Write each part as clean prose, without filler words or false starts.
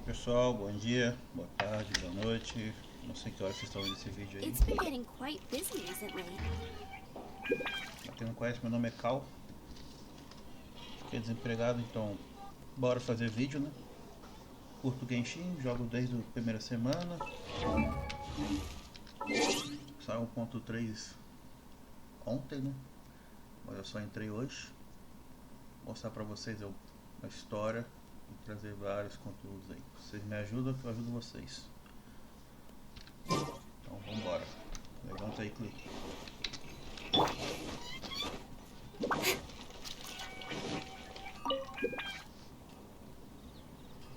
Pessoal, bom dia, boa tarde, boa noite. Não sei que hora vocês estão vendo esse vídeo aí. It's been getting quite busy recently. Pra quem não conhece, meu nome é Cal. Fiquei desempregado, então bora fazer vídeo, né? Curto Genshin, jogo desde a primeira semana. Saiu 1.3 ontem, né? Mas eu só entrei hoje. Vou mostrar pra vocês a história e trazer vários conteúdos aí. Vocês me ajudam, que eu ajudo vocês. Então vambora. Levanta aí, clique.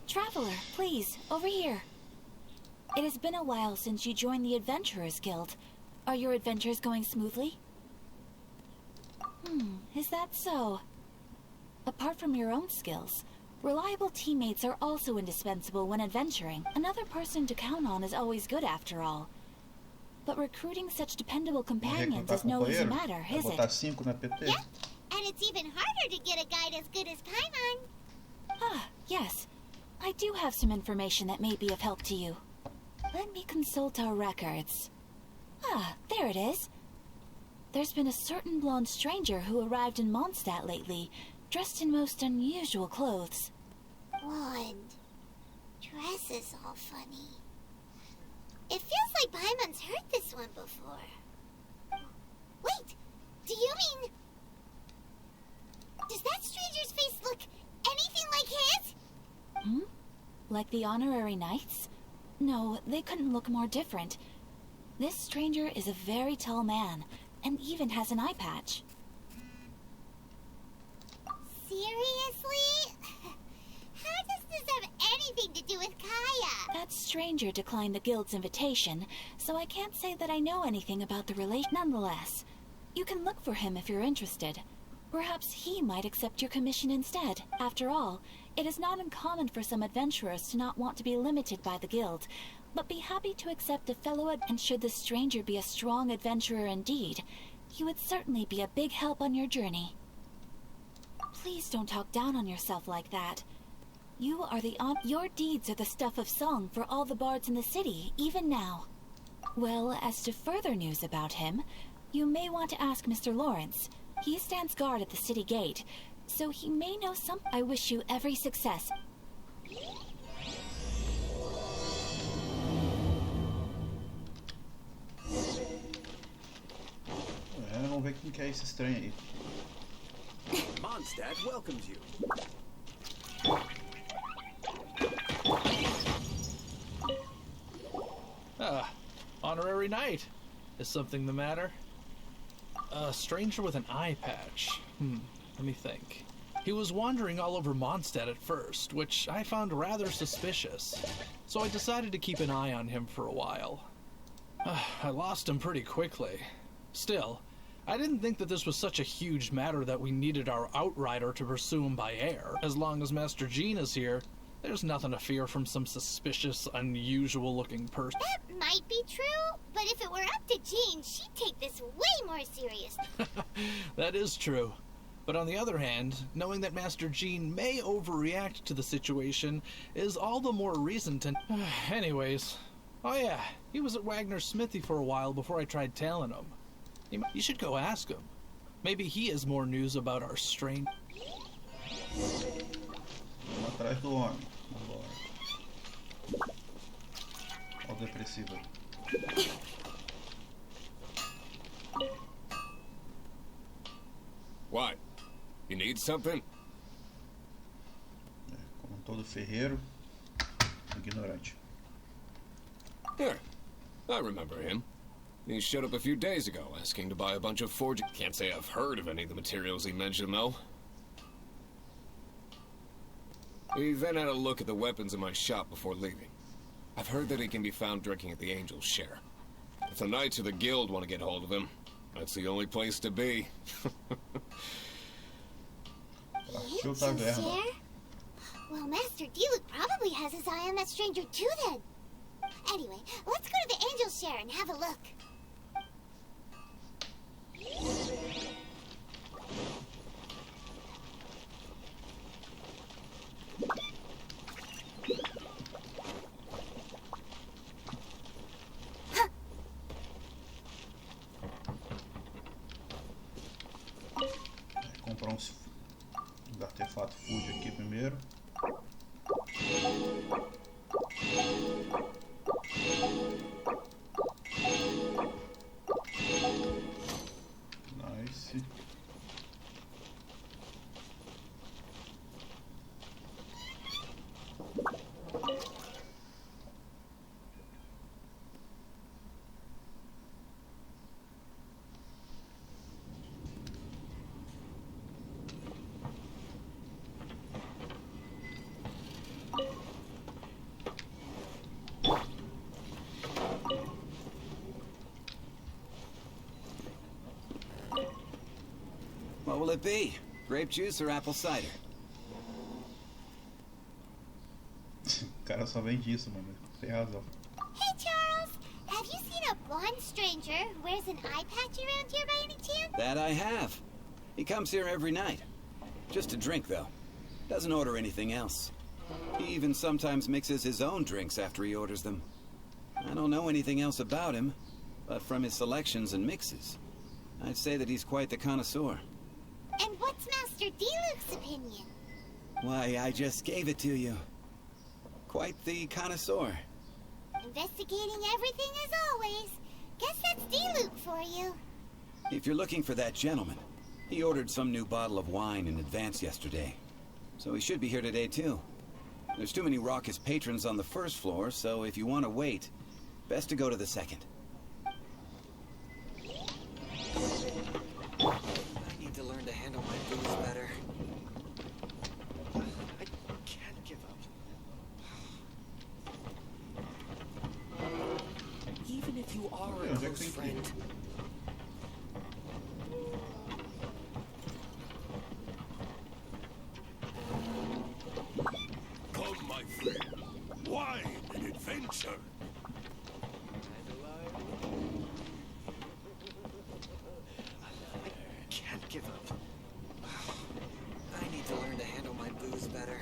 Traveler, please, over here. It has been a while since you joined the Adventurers Guild. Are your adventures going smoothly? Is that so? Apart from your own skills, reliable teammates are also indispensable when adventuring. Another person to count on is always good after all. But recruiting such dependable companions is no easy matter, is it? Yep, and it's even harder to get a guide as good as Paimon. Ah, yes. I do have some information that may be of help to you. Let me consult our records. Ah, there it is. There's been a certain blonde stranger who arrived in Moonstad lately, dressed in most unusual clothes. Blonde. Dresses all funny. It feels like Paimon's heard this one before. Wait, do you mean... Does that stranger's face look anything like his? Like the honorary knights? No, they couldn't look more different. This stranger is a very tall man, and even has an eye patch. Seriously? How does this have anything to do with Kaya? That stranger declined the guild's invitation, so I can't say that I know anything about the relation. Nonetheless, you can look for him if you're interested. Perhaps he might accept your commission instead. After all, it is not uncommon for some adventurers to not want to be limited by the guild, but be happy to accept a fellow and should the stranger be a strong adventurer indeed, he would certainly be a big help on your journey. Please don't talk down on yourself like that. You are your deeds are the stuff of song for all the bards in the city, even now. Well, as to further news about him, you may want to ask Mr. Lawrence. He stands guard at the city gate, so he may know some. I wish you every success. Vamos ver quem que é esse estranho aí. Moonstad welcomes you. Honorary knight. Is something the matter? A stranger with an eye patch. Let me think. He was wandering all over Moonstad at first, which I found rather suspicious, so I decided to keep an eye on him for a while. I lost him pretty quickly. Still, I didn't think that this was such a huge matter that we needed our outrider to pursue him by air. As long as Master Jean is here, there's nothing to fear from some suspicious, unusual-looking person. That might be true, but if it were up to Jean, she'd take this way more serious. That is true. But on the other hand, knowing that Master Jean may overreact to the situation is all the more reason to... Anyways, oh yeah, he was at Wagner's smithy for a while before I tried tailing him. You should go ask him. Maybe he has more news about our strange... Vamos atrás do homem. Vambora. Olha o depressivo aí. What? You need something? Como todo ferreiro, ignorante. Here. I remember him. He showed up a few days ago, asking to buy a bunch of forging. Can't say I've heard of any of the materials he mentioned, though. He then had a look at the weapons in my shop before leaving. I've heard that he can be found drinking at the Angel's Share. If the Knights of the Guild want to get hold of him, that's the only place to be. The Angel's Share? Well, Master Diluc probably has his eye on that stranger too, then. Anyway, let's go to the Angel's Share and have a look. will it be? Grape juice or apple cider? O cara só vende isso, mano. Tem razão. Hey, Charles! Have you seen a blonde stranger who wears an eye patch around here by any chance? That I have. He comes here every night. Just to drink, though. Doesn't order anything else. He even sometimes mixes his own drinks after he orders them. I don't know anything else about him, but from his selections and mixes, I'd say that he's quite the connoisseur. And what's Master D-Luke's opinion? Why, I just gave it to you. Quite the connoisseur. Investigating everything as always. Guess that's D-Luke for you. If you're looking for that gentleman, he ordered some new bottle of wine in advance yesterday. So he should be here today, too. There's too many raucous patrons on the first floor, so if you want to wait, best to go to the second. I need to learn to handle my booze better. I can't give up. Even if you are a close friend. Come, my friend. Wine and adventure. I can't give up. I need to learn to handle my booze better.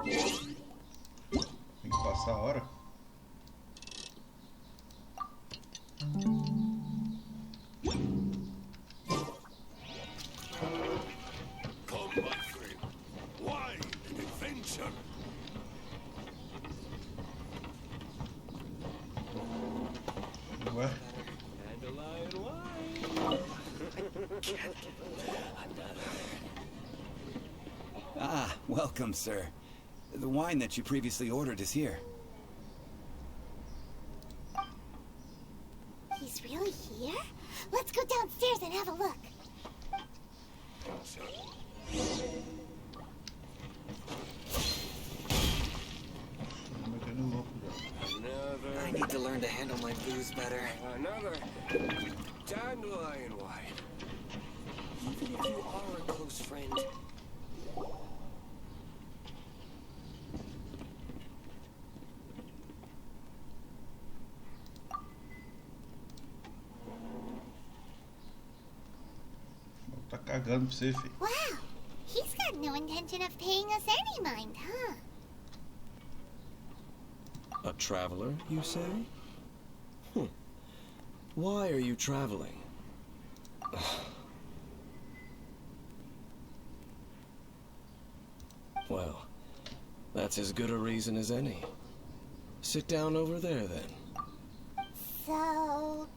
Tem que passar a hora. Come, my friend. Wine and adventure. Ué? Ah, welcome, sir. The wine that you previously ordered is here. He's really here? Let's go downstairs and have a look. Tô metendo louco já. I need to learn to handle my booze better. Another dandelion wine. Even if you are a close friend. Tá cagando pra você, filho. Wow, he's got no intention of paying us any mind, huh? A traveler, you say? Why are you traveling? Well, that's as good a reason as any. Sit down over there, then. So,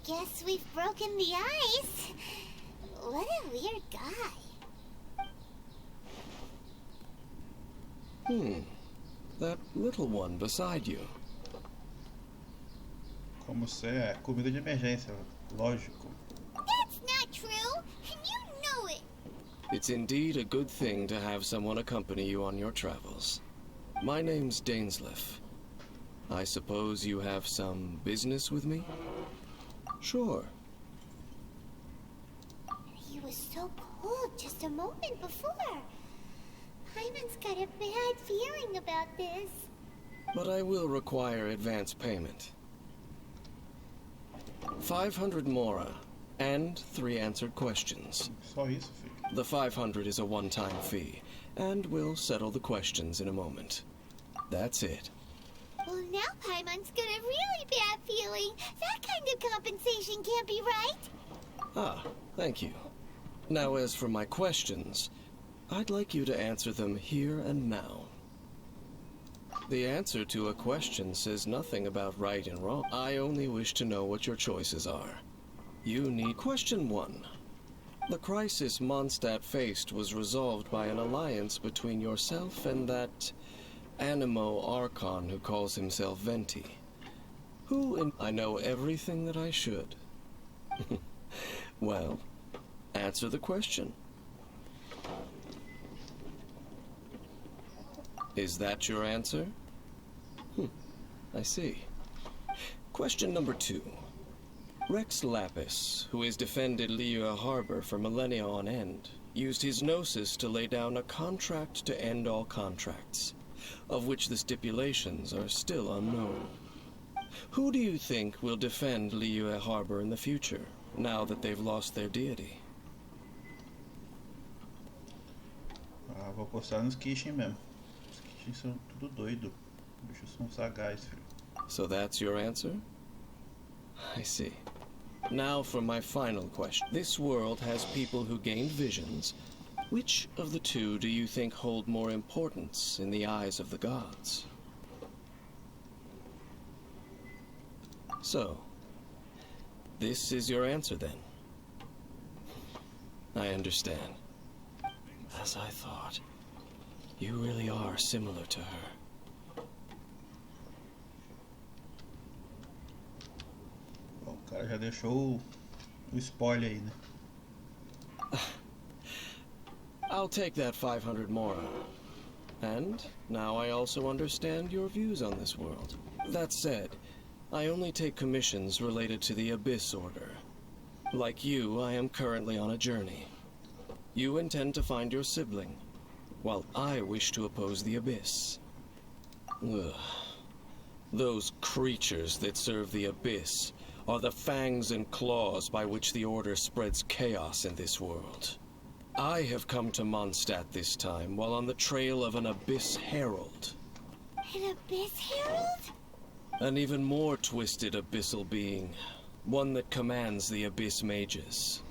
guess we've broken the ice. What a weird guy. That little one beside you. Como você é comida de emergência, lógico. That's not true, and you know it. It's indeed a good thing to have someone accompany you on your travels. My name's Dainsleif. I suppose you have some business with me? Sure. He was so cold just a moment before. Hyman's got a bad feeling about this. But I will require advance payment. 500 mora, and 3 answered questions. Só isso, filho. The 500 is a one-time fee, and we'll settle the questions in a moment. That's it. Well, now Paimon's got a really bad feeling. That kind of compensation can't be right. Ah, thank you. Now, as for my questions, I'd like you to answer them here and now. The answer to a question says nothing about right and wrong. I only wish to know what your choices are. You need... Question 1. The crisis Moonstad faced was resolved by an alliance between yourself and that Animo Archon who calls himself Venti. I know everything that I should. Well, answer the question. Is that your answer? I see. Question number 2. Rex Lapis, who has defended Liyue Harbor for millennia on end, used his gnosis to lay down a contract to end all contracts, of which the stipulations are still unknown. Who do you think will defend Liyue Harbor in the future, now that they've lost their deity? Ah, vou apostar nos Kishin mesmo. Os Kishin são tudo doido. Os bichos são sagazes, filho. So that's your answer? I see. Now for my final question. This world has people who gain visions. Which of the two do you think hold more importance in the eyes of the gods? So, this is your answer then? I understand. As I thought, you really are similar to her. Bom, o cara já deixou o spoiler aí, né? I'll take that 500 more. And now I also understand your views on this world. That said, I only take commissions related to the Abyss Order. Like you, I am currently on a journey. You intend to find your sibling, while I wish to oppose the Abyss. Ugh. Those creatures that serve the Abyss are the fangs and claws by which the Order spreads chaos in this world. I have come to Moonstad this time while on the trail of an Abyss Herald. An Abyss Herald? An even more twisted abyssal being. One that commands the Abyss Mages.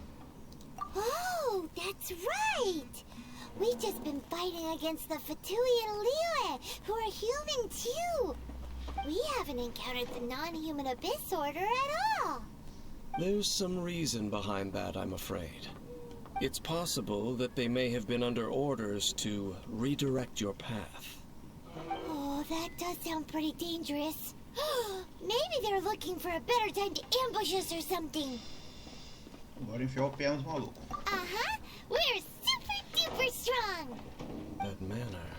Oh, that's right! We've just been fighting against the Fatui and Liyue, who are human too. We haven't encountered the non-human Abyss Order at all. There's some reason behind that, I'm afraid. It's possible that they may have been under orders to redirect your path. Oh, that does sound pretty dangerous. Maybe they're looking for a better time to ambush us or something. Bora enfiar o pé nos malucos. Uh-huh. We're super duper strong. That manner,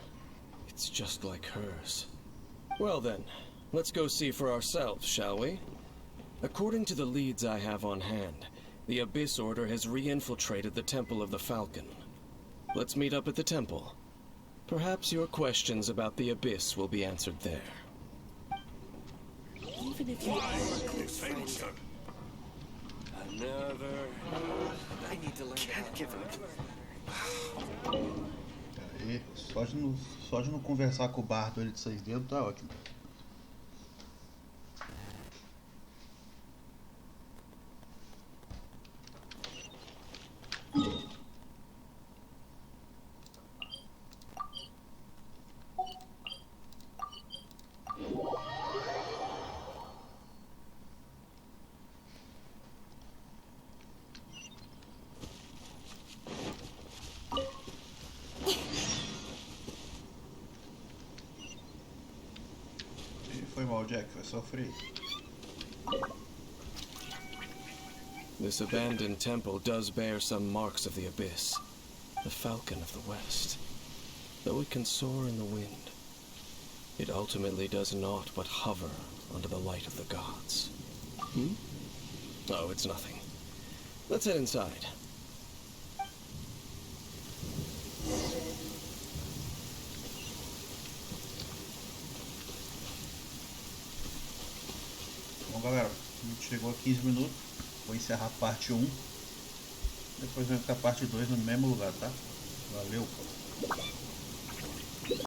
it's just like hers. Well then, let's go see for ourselves, shall we? According to the leads I have on hand, the Abyss Order has re-infiltrated the Temple of the Falcon. Let's meet up at the temple. Perhaps your questions about the Abyss will be answered there. Even if you are a close friend, Another. I need to learn Can't give up. Aí, só de não conversar com o bardo ali de 6 dedos tá ótimo. Foi mal, Jack, vai sofrer. This abandoned temple does bear some marks of the Abyss, the Falcon of the West. Though it can soar in the wind, it ultimately does naught but hover under the light of the gods. Oh, it's nothing. Let's head inside. Bom, galera, a gente chegou a 15 minutos. Vou encerrar a parte 1. Depois vai ficar a parte 2 no mesmo lugar, tá? Valeu!